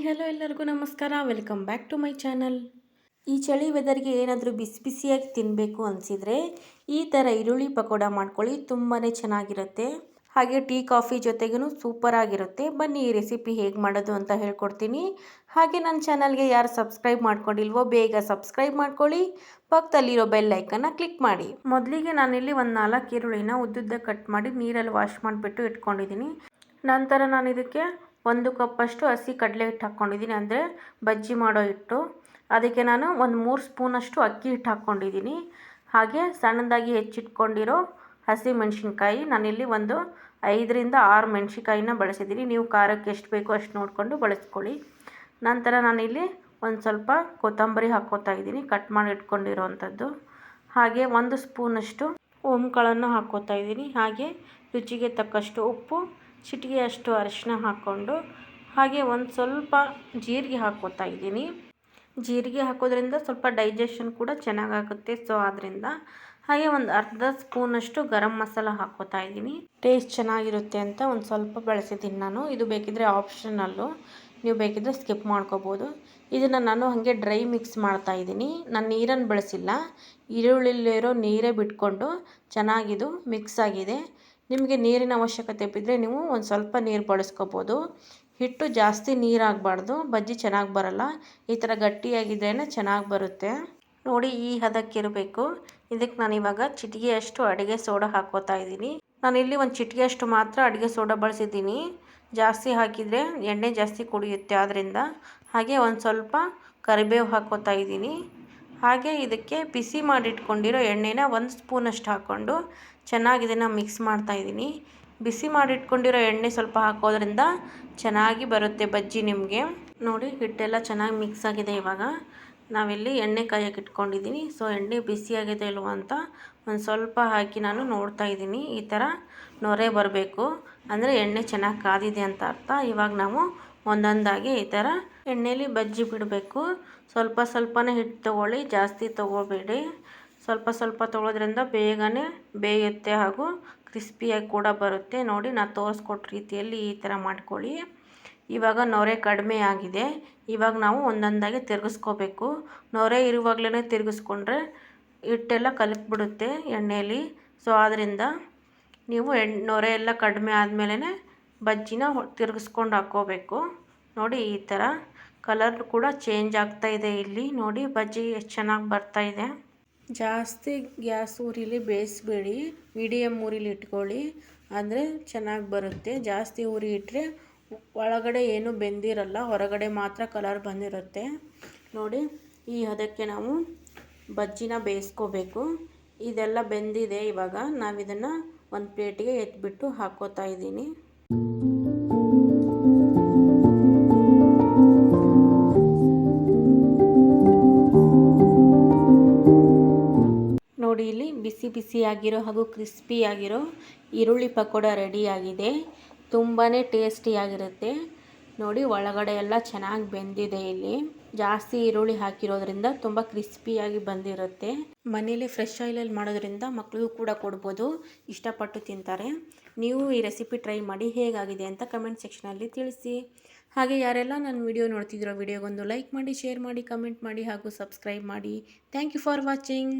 Hello ಎಲ್ಲರಿಗೂ ನಮಸ್ಕಾರ. Welcome back to my channel. ಈ ಚಳಿ ವೆದರ್ಗೆ ಏನಾದರೂ ಬಿಸಿ ಬಿಸಿಯಾಗಿ ತಿನ್ನಬೇಕು ಅನಿಸಿದರೆ ಈ ಥರ ಈರುಳ್ಳಿ ಪಕೋಡ ಮಾಡ್ಕೊಳ್ಳಿ, ತುಂಬಾ ಚೆನ್ನಾಗಿರುತ್ತೆ. ಹಾಗೆ ಟೀ ಕಾಫಿ ಜೊತೆಗೂ ಸೂಪರ್ ಆಗಿರುತ್ತೆ. ಬನ್ನಿ ಈ ರೆಸಿಪಿ ಹೇಗೆ ಮಾಡೋದು ಅಂತ ಹೇಳ್ಕೊಡ್ತೀನಿ. ಹಾಗೆ ನನ್ನ ಚಾನಲ್ಗೆ ಯಾರು ಸಬ್ಸ್ಕ್ರೈಬ್ ಮಾಡ್ಕೊಂಡಿಲ್ವೋ ಬೇಗ ಸಬ್ಸ್ಕ್ರೈಬ್ ಮಾಡ್ಕೊಳ್ಳಿ, ಪಕ್ಕದಲ್ಲಿರೋ ಬೆಲ್ ಐಕನ್ನ ಕ್ಲಿಕ್ ಮಾಡಿ. ಮೊದಲಿಗೆ ನಾನಿಲ್ಲಿ ಒಂದು 4 ಈರುಳ್ಳಿನ ಉದ್ದುದ್ದ ಕಟ್ ಮಾಡಿ ನೀರಲ್ಲಿ ವಾಶ್ ಮಾಡಿಬಿಟ್ಟು ಇಟ್ಕೊಂಡಿದ್ದೀನಿ. ನಂತರ ನಾನು ಇದಕ್ಕೆ 1 ಕಪ್ಪಷ್ಟು ಹಸಿ ಕಡಲೆ ಹಿಟ್ಟು ಹಾಕ್ಕೊಂಡಿದ್ದೀನಿ, ಅಂದರೆ ಬಜ್ಜಿ ಮಾಡೋ ಹಿಟ್ಟು. ಅದಕ್ಕೆ ನಾನು ಒಂದು 3 ಸ್ಪೂನಷ್ಟು ಅಕ್ಕಿ ಹಿಟ್ಟು ಹಾಕ್ಕೊಂಡಿದ್ದೀನಿ. ಹಾಗೆ ಸಣ್ಣದಾಗಿ ಹೆಚ್ಚಿಟ್ಕೊಂಡಿರೋ ಹಸಿ ಮೆಣಸಿನ್ಕಾಯಿ, ನಾನಿಲ್ಲಿ ಒಂದು 5ರಿಂದ 6 ಮೆಣಸಿನ್ಕಾಯಿನ ಬಳಸಿದ್ದೀನಿ. ನೀವು ಖಾರಕ್ಕೆ ಎಷ್ಟು ಬೇಕೋ ಅಷ್ಟು ನೋಡಿಕೊಂಡು ಬಳಸ್ಕೊಳ್ಳಿ. ನಂತರ ನಾನಿಲ್ಲಿ ಒಂದು ಸ್ವಲ್ಪ ಕೊತ್ತಂಬರಿ ಹಾಕ್ಕೋತಾ ಇದ್ದೀನಿ, ಕಟ್ ಮಾಡಿ ಇಟ್ಕೊಂಡಿರೋವಂಥದ್ದು. ಹಾಗೆ 1 ಸ್ಪೂನಷ್ಟು ಓಂಕಾಳನ್ನು ಹಾಕ್ಕೋತಾ ಇದ್ದೀನಿ. ಹಾಗೆ ರುಚಿಗೆ ತಕ್ಕಷ್ಟು ಉಪ್ಪು, ಚಿಟಿಕೆಯಷ್ಟು ಅರಿಶಿನ ಹಾಕ್ಕೊಂಡು, ಹಾಗೆ ಒಂದು ಸ್ವಲ್ಪ ಜೀರಿಗೆ ಹಾಕ್ಕೋತಾ ಇದ್ದೀನಿ. ಜೀರಿಗೆ ಹಾಕೋದ್ರಿಂದ ಸ್ವಲ್ಪ ಡೈಜೆಷನ್ ಕೂಡ ಚೆನ್ನಾಗಾಗುತ್ತೆ, ಸೊ ಆದ್ದರಿಂದ. ಹಾಗೆ ಒಂದು ಅರ್ಧ ಸ್ಪೂನಷ್ಟು ಗರಂ ಮಸಾಲ ಹಾಕ್ಕೋತಾ ಇದ್ದೀನಿ. ಟೇಸ್ಟ್ ಚೆನ್ನಾಗಿರುತ್ತೆ ಅಂತ ಒಂದು ಸ್ವಲ್ಪ ಬಳಸಿದ್ದೀನಿ ನಾನು. ಇದು ಬೇಕಿದ್ದರೆ ಆಪ್ಷನಲ್ಲು, ನೀವು ಬೇಕಿದ್ದರೆ ಸ್ಕಿಪ್ ಮಾಡ್ಕೋಬೋದು. ಇದನ್ನು ನಾನು ಹಾಗೆ ಡ್ರೈ ಮಿಕ್ಸ್ ಮಾಡ್ತಾ ಇದ್ದೀನಿ. ನಾನು ನೀರನ್ನು ಬಳಸಿಲ್ಲ, ಈರುಳ್ಳಿಲಿರೋ ನೀರೇ ಬಿಟ್ಕೊಂಡು ಚೆನ್ನಾಗಿದು ಮಿಕ್ಸ್ ಆಗಿದೆ. ನಿಮಗೆ ನೀರಿನ ಅವಶ್ಯಕತೆ ಬಿದ್ದರೆ ನೀವು ಒಂದು ಸ್ವಲ್ಪ ನೀರು ಬಳಸ್ಕೋಬೋದು. ಹಿಟ್ಟು ಜಾಸ್ತಿ ನೀರಾಗಬಾರ್ದು, ಬಜ್ಜಿ ಚೆನ್ನಾಗಿ ಬರಲ್ಲ. ಈ ಥರ ಗಟ್ಟಿಯಾಗಿದ್ರೇ ಚೆನ್ನಾಗಿ ಬರುತ್ತೆ. ನೋಡಿ, ಈ ಹದಕ್ಕಿರಬೇಕು. ಇದಕ್ಕೆ ನಾನಿವಾಗ ಚಿಟಿಕೆಯಷ್ಟು ಅಡುಗೆ ಸೋಡಾ ಹಾಕ್ಕೋತಾ ಇದ್ದೀನಿ. ನಾನಿಲ್ಲಿ ಒಂದು ಚಿಟಿಕೆಯಷ್ಟು ಮಾತ್ರ ಅಡುಗೆ ಸೋಡಾ ಬಳಸಿದ್ದೀನಿ, ಜಾಸ್ತಿ ಹಾಕಿದರೆ ಎಣ್ಣೆ ಜಾಸ್ತಿ ಕುಡಿಯುತ್ತೆ ಆದ್ದರಿಂದ. ಹಾಗೆ ಒಂದು ಸ್ವಲ್ಪ ಕರಿಬೇವು ಹಾಕ್ಕೋತಾ ಇದ್ದೀನಿ. ಹಾಗೆ ಇದಕ್ಕೆ ಬಿಸಿ ಮಾಡಿಟ್ಕೊಂಡಿರೋ ಎಣ್ಣೆನ 1 ಸ್ಪೂನಷ್ಟು ಹಾಕ್ಕೊಂಡು ಚೆನ್ನಾಗಿ ಇದನ್ನು ಮಿಕ್ಸ್ ಮಾಡ್ತಾಯಿದ್ದೀನಿ. ಬಿಸಿ ಮಾಡಿಟ್ಕೊಂಡಿರೋ ಎಣ್ಣೆ ಸ್ವಲ್ಪ ಹಾಕೋದ್ರಿಂದ ಚೆನ್ನಾಗಿ ಬರುತ್ತೆ ಬಜ್ಜಿ ನಿಮಗೆ. ನೋಡಿ, ಹಿಟ್ಟೆಲ್ಲ ಚೆನ್ನಾಗಿ ಮಿಕ್ಸ್ ಆಗಿದೆ. ಇವಾಗ ನಾವಿಲ್ಲಿ ಎಣ್ಣೆ ಕಾಯಕ್ಕೆ ಇಟ್ಕೊಂಡಿದ್ದೀನಿ. ಸೊ ಎಣ್ಣೆ ಬಿಸಿಯಾಗಿದೆ ಇಲ್ವ ಅಂತ ಒಂದು ಸ್ವಲ್ಪ ಹಾಕಿ ನಾನು ನೋಡ್ತಾ ಇದ್ದೀನಿ. ಈ ಥರ ನೊರೆ ಬರಬೇಕು, ಅಂದರೆ ಎಣ್ಣೆ ಚೆನ್ನಾಗಿ ಕಾದಿದೆ ಅಂತ ಅರ್ಥ. ಇವಾಗ ನಾವು ಒಂದೊಂದಾಗಿ ಈ ಥರ ಎಣ್ಣೆಯಲ್ಲಿ ಬಜ್ಜಿ ಬಿಡಬೇಕು. ಸ್ವಲ್ಪ ಸ್ವಲ್ಪನೇ ಹಿಟ್ಟು ತೊಗೊಳ್ಳಿ, ಜಾಸ್ತಿ ತೊಗೋಬೇಡಿ. ಸ್ವಲ್ಪ ಸ್ವಲ್ಪ ತೊಗೊಳೋದ್ರಿಂದ ಬೇಗನೆ ಬೇಯುತ್ತೆ ಹಾಗೂ ಕ್ರಿಸ್ಪಿಯಾಗಿ ಕೂಡ ಬರುತ್ತೆ. ನೋಡಿ, ನಾನು ತೋರಿಸ್ಕೊಟ್ಟ ರೀತಿಯಲ್ಲಿ ಈ ಥರ ಮಾಡ್ಕೊಳ್ಳಿ. ಇವಾಗ ನೊರೆ ಕಡಿಮೆ ಆಗಿದೆ. ಇವಾಗ ನಾವು ಒಂದೊಂದಾಗಿ ತಿರುಗಿಸ್ಕೋಬೇಕು. ನೊರೆ ಇರುವಾಗಲೇ ತಿರುಗಿಸ್ಕೊಂಡ್ರೆ ಹಿಟ್ಟೆಲ್ಲ ಕಲಕ್ಬಿಡುತ್ತೆ ಎಣ್ಣೆಯಲ್ಲಿ. ಸೊ ಆದ್ದರಿಂದ ನೀವು ನೊರೆ ಎಲ್ಲ ಕಡಿಮೆ ಆದಮೇಲೆ ಬಜ್ಜಿನ ತಿರುಗಿಸ್ಕೊಂಡು ಹಾಕ್ಕೋಬೇಕು. ನೋಡಿ, ಈ ಥರ ಕಲರ್ ಕೂಡ ಚೇಂಜ್ ಆಗ್ತಾ ಇದೆ. ಇಲ್ಲಿ ನೋಡಿ ಬಜ್ಜಿ ಎಷ್ಟು ಚೆನ್ನಾಗಿ ಬರ್ತಾಯಿದೆ. ಜಾಸ್ತಿ ಗ್ಯಾಸ್ ಉರಿಲಿ ಬೇಯಿಸಬೇಡಿ, ಮೀಡಿಯಮ್ ಉರಿಲಿ ಇಟ್ಕೊಳ್ಳಿ, ಅಂದರೆ ಚೆನ್ನಾಗಿ ಬರುತ್ತೆ. ಜಾಸ್ತಿ ಉರಿ ಇಟ್ಟರೆ ಒಳಗಡೆ ಏನು ಬೆಂದಿರಲ್ಲ, ಹೊರಗಡೆ ಮಾತ್ರ ಕಲರ್ ಬಂದಿರುತ್ತೆ. ನೋಡಿ, ಈ ಹದಕ್ಕೆ ನಾವು ಬಜ್ಜಿನ ಬೇಯಿಸ್ಕೋಬೇಕು. ಇದೆಲ್ಲ ಬೆಂದಿದೆ. ಇವಾಗ ನಾವಿದನ್ನು ಒಂದು ಪ್ಲೇಟಿಗೆ ಎತ್ಬಿಟ್ಟು ಹಾಕ್ಕೋತಾ ಇದ್ದೀನಿ. ನೋಡಿ, ಇಲ್ಲಿ ಬಿಸಿ ಬಿಸಿಯಾಗಿರೋ ಹಾಗೂ ಕ್ರಿಸ್ಪಿಯಾಗಿರೋ ಈರುಳ್ಳಿ ಪಕೋಡ ರೆಡಿಯಾಗಿದೆ. ತುಂಬಾ ಟೇಸ್ಟಿಯಾಗಿರುತ್ತೆ. ನೋಡಿ, ಒಳಗಡೆ ಎಲ್ಲ ಚೆನ್ನಾಗಿ ಬೆಂದಿದೆ. ಇಲ್ಲಿ ಜಾಸ್ತಿ ಈರುಳ್ಳಿ ಹಾಕಿರೋದ್ರಿಂದ ತುಂಬ ಕ್ರಿಸ್ಪಿಯಾಗಿ ಬಂದಿರುತ್ತೆ. ಮನೇಲಿ ಫ್ರೆಶ್ ಆಯಿಲಲ್ಲಿ ಮಾಡೋದ್ರಿಂದ ಮಕ್ಕಳಿಗೂ ಕೂಡ ಕೊಡ್ಬೋದು, ಇಷ್ಟಪಟ್ಟು ತಿಂತಾರೆ. ನೀವು ಈ ರೆಸಿಪಿ ಟ್ರೈ ಮಾಡಿ ಹೇಗಾಗಿದೆ ಅಂತ ಕಮೆಂಟ್ ಸೆಕ್ಷನಲ್ಲಿ ತಿಳಿಸಿ. ಹಾಗೆ ಯಾರೆಲ್ಲ ನನ್ನ ವಿಡಿಯೋ ನೋಡ್ತಿದ್ದೀರೋ ವಿಡಿಯೋಗೊಂದು ಲೈಕ್ ಮಾಡಿ, ಶೇರ್ ಮಾಡಿ, ಕಮೆಂಟ್ ಮಾಡಿ ಹಾಗೂ ಸಬ್ಸ್ಕ್ರೈಬ್ ಮಾಡಿ. Thank you for watching.